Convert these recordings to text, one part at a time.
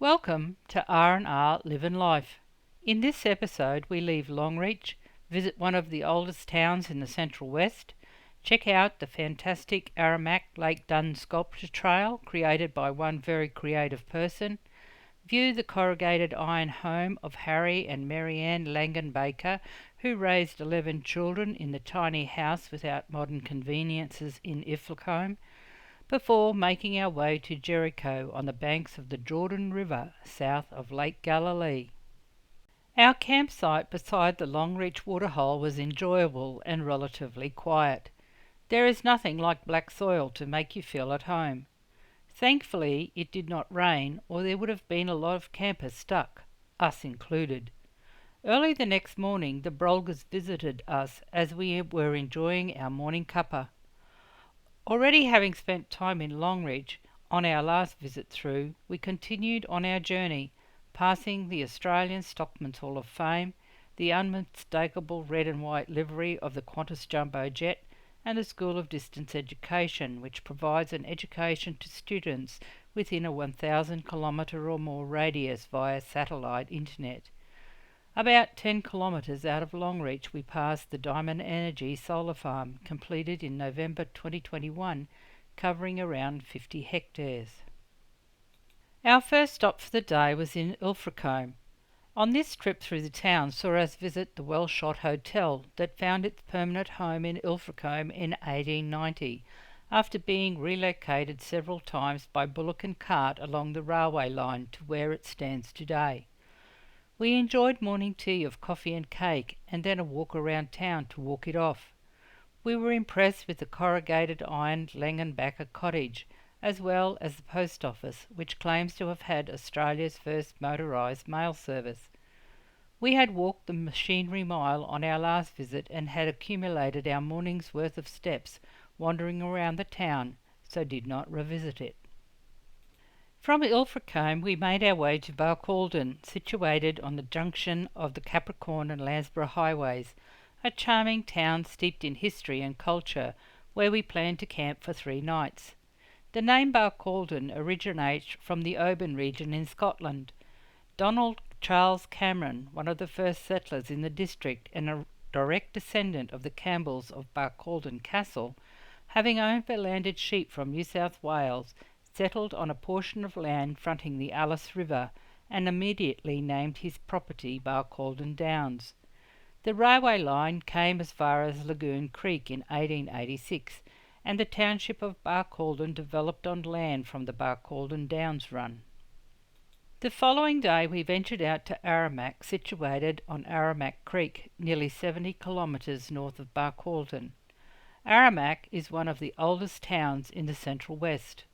Welcome to R&R Livin' Life. In this episode we leave Longreach, visit one of the oldest towns in the Central West, check out the fantastic Aramac Lake Dun sculpture trail created by one very creative person, view the corrugated iron home of Harry and Marianne Langan Baker, who raised 11 children in the tiny house without modern conveniences in Ilfracombe, before making our way to Jericho on the banks of the Jordan River south of Lake Galilee. Our campsite beside the Longreach waterhole was enjoyable and relatively quiet. There is nothing like black soil to make you feel at home. Thankfully it did not rain, or there would have been a lot of campers stuck, us included. Early the next morning the Brolgers visited us as we were enjoying our morning cuppa. Already having spent time in Longreach on our last visit through, we continued on our journey, passing the Australian Stockman's Hall of Fame, the unmistakable red and white livery of the Qantas Jumbo Jet, and the School of Distance Education, which provides an education to students within a 1,000 kilometre or more radius via satellite internet. About 10 kilometres out of Longreach we passed the Diamond Energy solar farm, completed in November 2021, covering around 50 hectares. Our first stop for the day was in Ilfracombe. On this trip through the town saw us visit the well-shot hotel that found its permanent home in Ilfracombe in 1890, after being relocated several times by bullock and cart along the railway line to where it stands today. We enjoyed morning tea of coffee and cake, and then a walk around town to walk it off. We were impressed with the corrugated iron Langenbacher cottage, as well as the post office, which claims to have had Australia's first motorised mail service. We had walked the machinery mile on our last visit and had accumulated our morning's worth of steps wandering around the town, so did not revisit it. From Ilfracombe we made our way to Barcaldine, situated on the junction of the Capricorn and Landsborough highways, a charming town steeped in history and culture, where we planned to camp for 3 nights. The name Barcaldine originates from the Oban region in Scotland. Donald Charles Cameron, one of the first settlers in the district and a direct descendant of the Campbells of Barcaldine Castle, having overlanded sheep from New South Wales, settled on a portion of land fronting the Alice River and immediately named his property Barcaldine Downs. The railway line came as far as Lagoon Creek in 1886, and the township of Barcaldine developed on land from the Barcaldine Downs run. The following day we ventured out to Aramac, situated on Aramac Creek, nearly 70 kilometres north of Barcaldine. Aramac is one of the oldest towns in the Central West.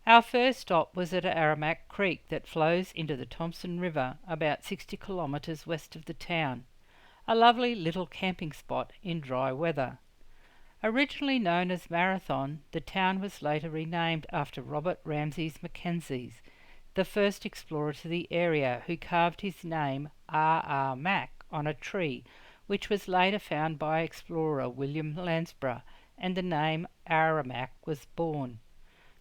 Our first stop was at Aramac Creek that flows into the Thomson River about 60 kilometres west of the town, a lovely little camping spot in dry weather. Originally known as Marathon, the town was later renamed after Robert Ramsay Mackenzie, the first explorer to the area, who carved his name R.R. Mac on a tree, which was later found by explorer William Landsborough, and the name Aramac was born.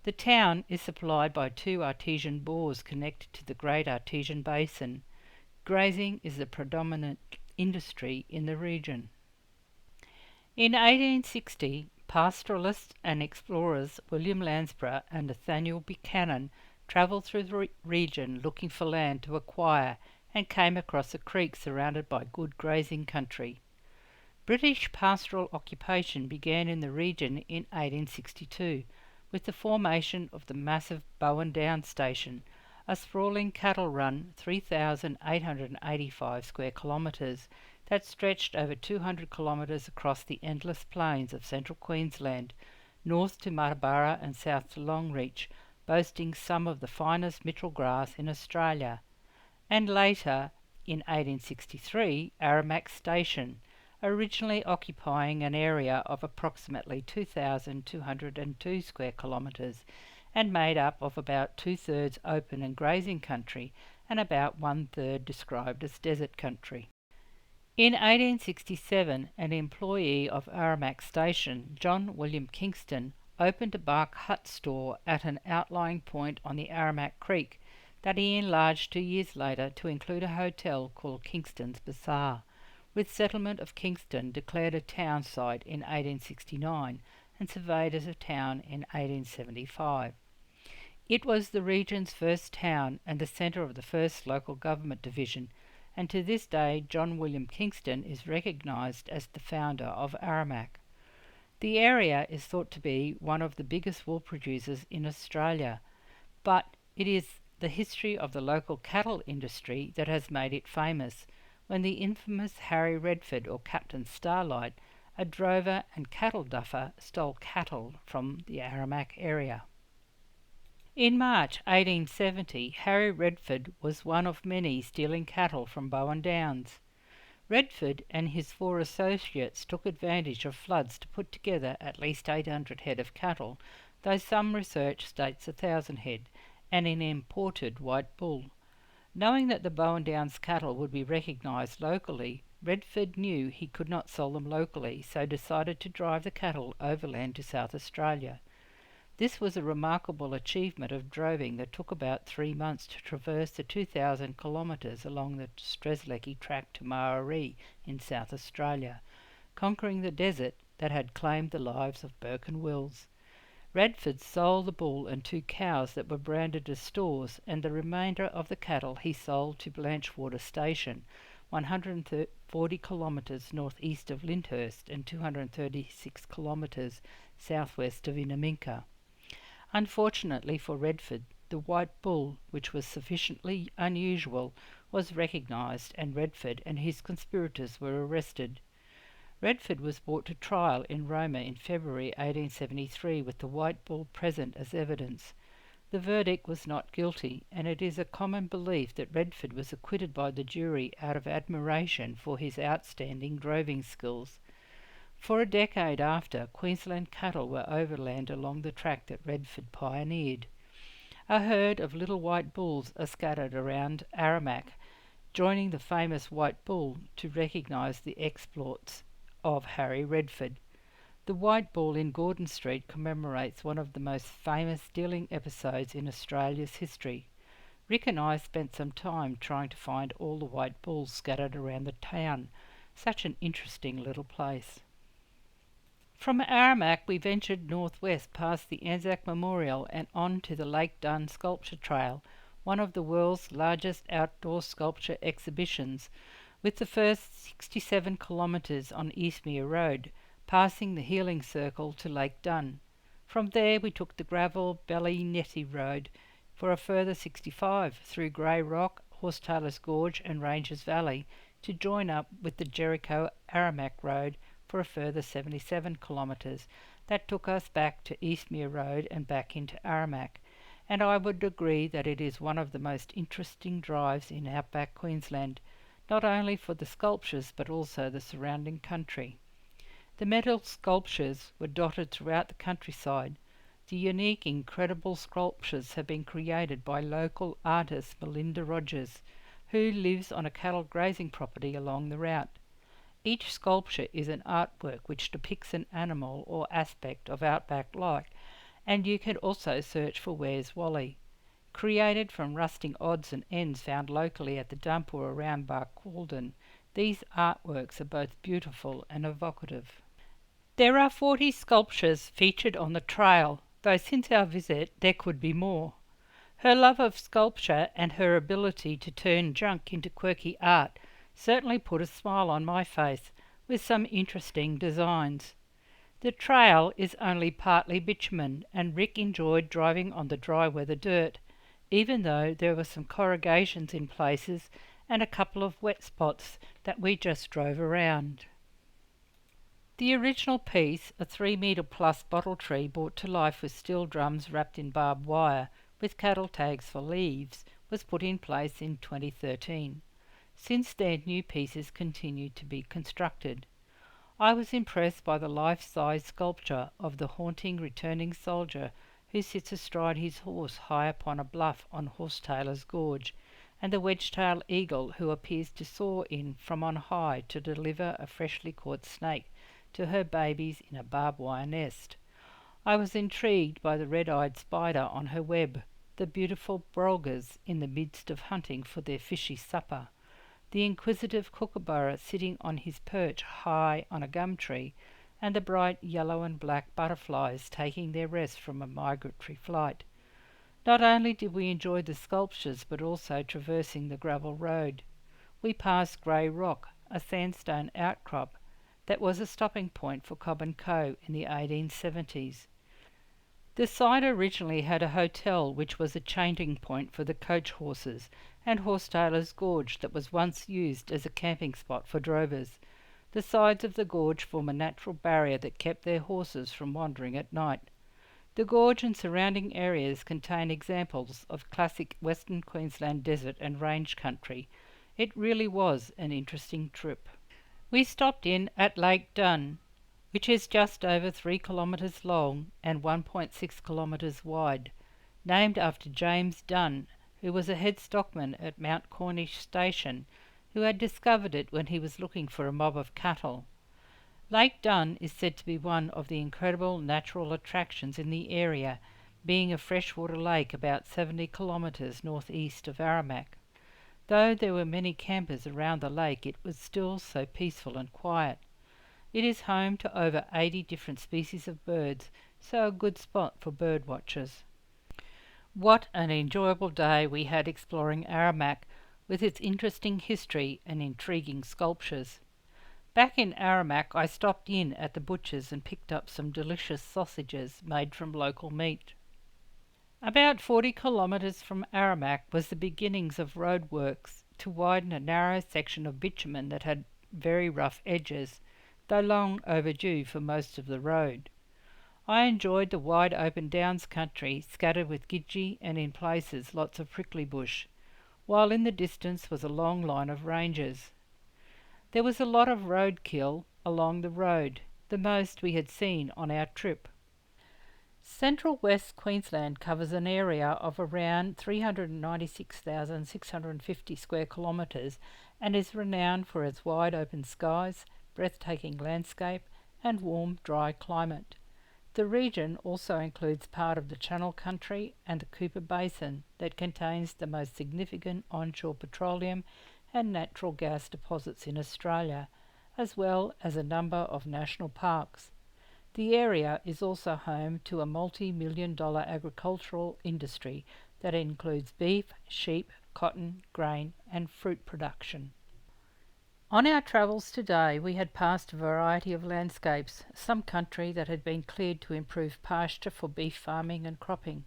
The town is supplied by 2 artesian bores connected to the Great Artesian Basin. Grazing is the predominant industry in the region. In 1860, pastoralists and explorers William Landsborough and Nathaniel Buchanan travelled through the region looking for land to acquire and came across a creek surrounded by good grazing country. British pastoral occupation began in the region in 1862, with the formation of the massive Bowen Downs Station, a sprawling cattle run 3,885 square kilometres that stretched over 200 kilometres across the endless plains of central Queensland, north to Maryborough and south to Longreach, boasting some of the finest mitral grass in Australia. And later, in 1863, Aramac Station, originally occupying an area of approximately 2,202 square kilometres and made up of about 2/3 open and grazing country and about 1/3 described as desert country. In 1867, an employee of Aramac Station, John William Kingston, opened a bark hut store at an outlying point on the Aramac Creek that he enlarged 2 years later to include a hotel called Kingston's Bazaar, with settlement of Kingston declared a town site in 1869 and surveyed as a town in 1875. It was the region's first town and the centre of the first local government division, and to this day John William Kingston is recognised as the founder of Aramac. The area is thought to be one of the biggest wool producers in Australia, but it is the history of the local cattle industry that has made it famous, when the infamous Harry Redford, or Captain Starlight, a drover and cattle duffer, stole cattle from the Aramac area. In March 1870, Harry Redford was one of many stealing cattle from Bowen Downs. Redford and his 4 associates took advantage of floods to put together at least 800 head of cattle, though some research states 1,000 head, and an imported white bull. Knowing that the Bowen Downs cattle would be recognised locally, Redford knew he could not sell them locally, so decided to drive the cattle overland to South Australia. This was a remarkable achievement of droving that took about 3 months to traverse the 2,000 kilometres along the Strzelecki track to Maori in South Australia, conquering the desert that had claimed the lives of Burke and Wills. Redford sold the bull and 2 cows that were branded as stores, and the remainder of the cattle he sold to Blanchwater Station, 140 kilometres northeast of Lyndhurst and 236 kilometres southwest of Inaminka. Unfortunately for Redford, the white bull, which was sufficiently unusual, was recognised, and Redford and his conspirators were arrested. Redford was brought to trial in Roma in February 1873 with the white bull present as evidence. The verdict was not guilty, and it is a common belief that Redford was acquitted by the jury out of admiration for his outstanding droving skills. For a decade after, Queensland cattle were overland along the track that Redford pioneered. A herd of little white bulls are scattered around Aramac, joining the famous white bull to recognise the exploits of Harry Redford. The white bull in Gordon Street commemorates one of the most famous stealing episodes in Australia's history. Rick and I spent some time trying to find all the white bulls scattered around the town. Such an interesting little place. From Aramac we ventured northwest past the Anzac Memorial and on to the Lake Dunn Sculpture Trail, one of the world's largest outdoor sculpture exhibitions, with the first 67 kilometres on Eastmere Road, passing the Healing Circle to Lake Dunn. From there we took the gravel Ballynetty Road for a further 65 through Grey Rock, Horsetailers Gorge and Rangers Valley to join up with the Jericho Aramac Road for a further 77 kilometres. That took us back to Eastmere Road and back into Aramac, and I would agree that it is one of the most interesting drives in outback Queensland, not only for the sculptures but also the surrounding country. The metal sculptures were dotted throughout the countryside. The unique, incredible sculptures have been created by local artist Melinda Rogers, who lives on a cattle grazing property along the route. Each sculpture is an artwork which depicts an animal or aspect of outback life, and you can also search for Where's Wally. Created from rusting odds and ends found locally at the dump or around Barcaldine, these artworks are both beautiful and evocative. There are 40 sculptures featured on the trail, though since our visit there could be more. Her love of sculpture and her ability to turn junk into quirky art certainly put a smile on my face, with some interesting designs. The trail is only partly bitumen, and Rick enjoyed driving on the dry weather dirt, even though there were some corrugations in places and a couple of wet spots that we just drove around. The original piece, a 3-metre plus bottle tree brought to life with steel drums wrapped in barbed wire with cattle tags for leaves, was put in place in 2013. Since then, new pieces continued to be constructed. I was impressed by the life-size sculpture of the haunting returning soldier who sits astride his horse high upon a bluff on Horsetailers Gorge, and the wedge-tailed eagle who appears to soar in from on high to deliver a freshly caught snake to her babies in a barbed wire nest. I was intrigued by the red-eyed spider on her web, the beautiful brolgas in the midst of hunting for their fishy supper, the inquisitive kookaburra sitting on his perch high on a gum tree, and the bright yellow and black butterflies taking their rest from a migratory flight. Not only did we enjoy the sculptures, but also traversing the gravel road. We passed Grey Rock, a sandstone outcrop that was a stopping point for Cobb and Co. in the 1870s. The site originally had a hotel which was a changing point for the coach horses, and Horsetailers Gorge that was once used as a camping spot for drovers. The sides of the gorge form a natural barrier that kept their horses from wandering at night. The gorge and surrounding areas contain examples of classic Western Queensland desert and range country. It really was an interesting trip. We stopped in at Lake Dunn, which is just over 3 kilometres long and 1.6 kilometres wide, named after James Dunn, who was a head stockman at Mount Cornish Station, who had discovered it when he was looking for a mob of cattle. Lake Dunn is said to be one of the incredible natural attractions in the area, being a freshwater lake about 70 kilometres northeast of Aramac. Though there were many campers around the lake, it was still so peaceful and quiet. It is home to over 80 different species of birds, so a good spot for bird watchers. What an enjoyable day we had exploring Aramac, with its interesting history and intriguing sculptures. Back in Aramac, I stopped in at the butcher's and picked up some delicious sausages made from local meat. About 40 kilometres from Aramac was the beginnings of roadworks to widen a narrow section of bitumen that had very rough edges, though long overdue for most of the road. I enjoyed the wide open downs country, scattered with gidgee and in places lots of prickly bush, while in the distance was a long line of ranges. There was a lot of roadkill along the road, the most we had seen on our trip. Central West Queensland covers an area of around 396,650 square kilometres and is renowned for its wide open skies, breathtaking landscape and warm, dry climate. The region also includes part of the Channel Country and the Cooper Basin that contains the most significant onshore petroleum and natural gas deposits in Australia, as well as a number of national parks. The area is also home to a multi-million-dollar agricultural industry that includes beef, sheep, cotton, grain and fruit production. On our travels today, we had passed a variety of landscapes, some country that had been cleared to improve pasture for beef farming and cropping.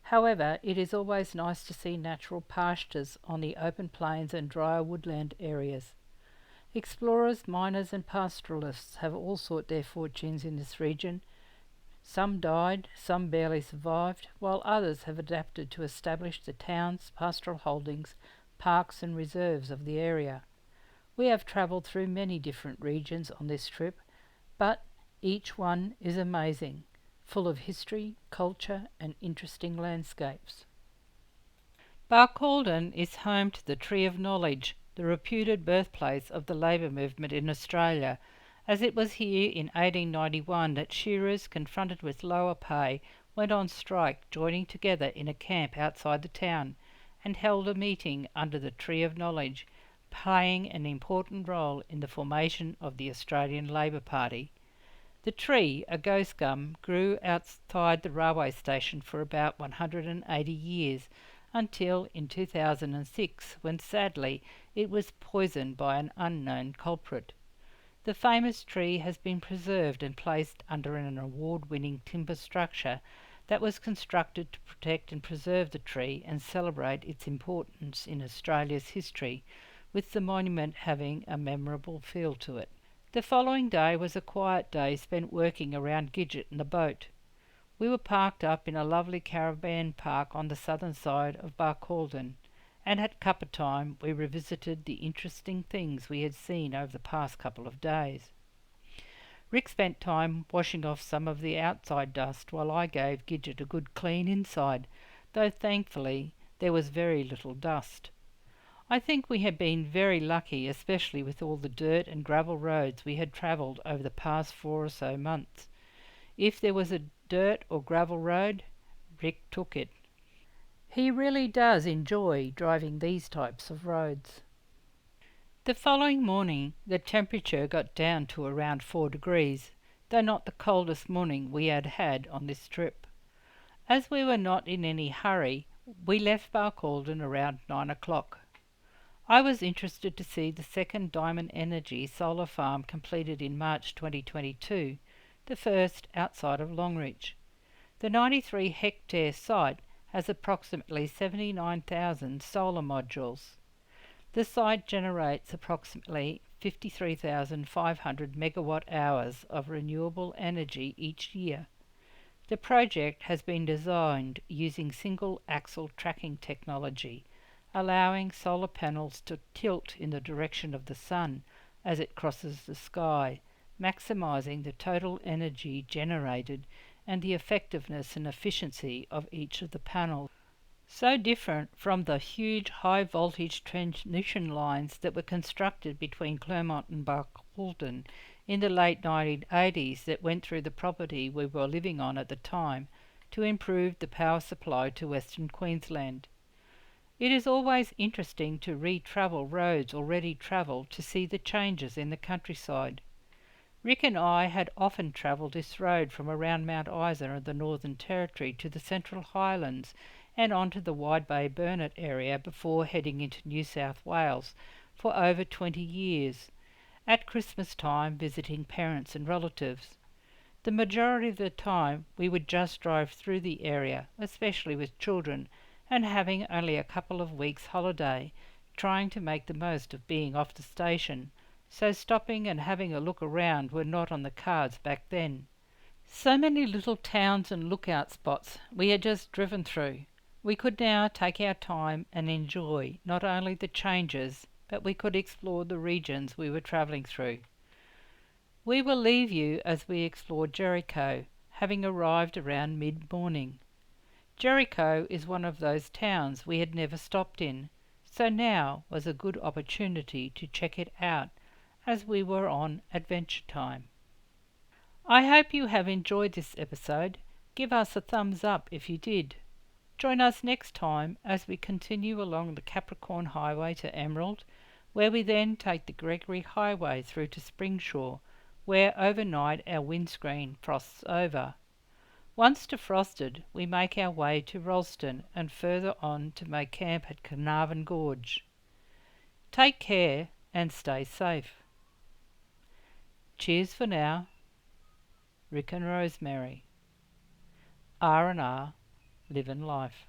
However, it is always nice to see natural pastures on the open plains and drier woodland areas. Explorers, miners and pastoralists have all sought their fortunes in this region. Some died, some barely survived, while others have adapted to establish the towns, pastoral holdings, parks and reserves of the area. We have travelled through many different regions on this trip, but each one is amazing, full of history, culture and interesting landscapes. Barcaldine is home to the Tree of Knowledge, the reputed birthplace of the labour movement in Australia, as it was here in 1891 that shearers, confronted with lower pay, went on strike, joining together in a camp outside the town, and held a meeting under the Tree of Knowledge, playing an important role in the formation of the Australian Labor Party. The tree, a ghost gum, grew outside the railway station for about 180 years, until in 2006, when sadly it was poisoned by an unknown culprit. The famous tree has been preserved and placed under an award-winning timber structure that was constructed to protect and preserve the tree and celebrate its importance in Australia's history, with the monument having a memorable feel to it. The following day was a quiet day spent working around Gidget and the boat. We were parked up in a lovely caravan park on the southern side of Barcaldine, and at cuppa time we revisited the interesting things we had seen over the past couple of days. Rick spent time washing off some of the outside dust while I gave Gidget a good clean inside, though thankfully there was very little dust. I think we had been very lucky, especially with all the dirt and gravel roads we had travelled over the past 4 or so months. If there was a dirt or gravel road, Rick took it. He really does enjoy driving these types of roads. The following morning, the temperature got down to around 4 degrees, though not the coldest morning we had had on this trip. As we were not in any hurry, we left Barcaldine around 9 o'clock. I was interested to see the second Diamond Energy solar farm completed in March 2022, the first outside of Longreach. The 93-hectare site has approximately 79,000 solar modules. The site generates approximately 53,500 megawatt hours of renewable energy each year. The project has been designed using single-axle tracking technology, allowing solar panels to tilt in the direction of the sun as it crosses the sky, maximising the total energy generated and the effectiveness and efficiency of each of the panels. So different from the huge high-voltage transmission lines that were constructed between Clermont and Barcaldine in the late 1980s that went through the property we were living on at the time to improve the power supply to Western Queensland. It is always interesting to re-travel roads already travelled to see the changes in the countryside. Rick and I had often travelled this road from around Mount Isa in the Northern Territory to the Central Highlands and onto the Wide Bay Burnett area before heading into New South Wales for over 20 years, at Christmas time visiting parents and relatives. The majority of the time we would just drive through the area, especially with children, and having only a couple of weeks' holiday, trying to make the most of being off the station, so stopping and having a look around were not on the cards back then. So many little towns and lookout spots we had just driven through. We could now take our time and enjoy not only the changes, but we could explore the regions we were travelling through. We will leave you as we explore Jericho, having arrived around mid-morning. Jericho is one of those towns we had never stopped in, so now was a good opportunity to check it out as we were on adventure time. I hope you have enjoyed this episode. Give us a thumbs up if you did. Join us next time as we continue along the Capricorn Highway to Emerald, where we then take the Gregory Highway through to Springshaw, where overnight our windscreen frosts over. Once defrosted, we make our way to Ralston and further on to make camp at Carnarvon Gorge. Take care and stay safe. Cheers for now. Rick and Rosemary. R&R, Living Life.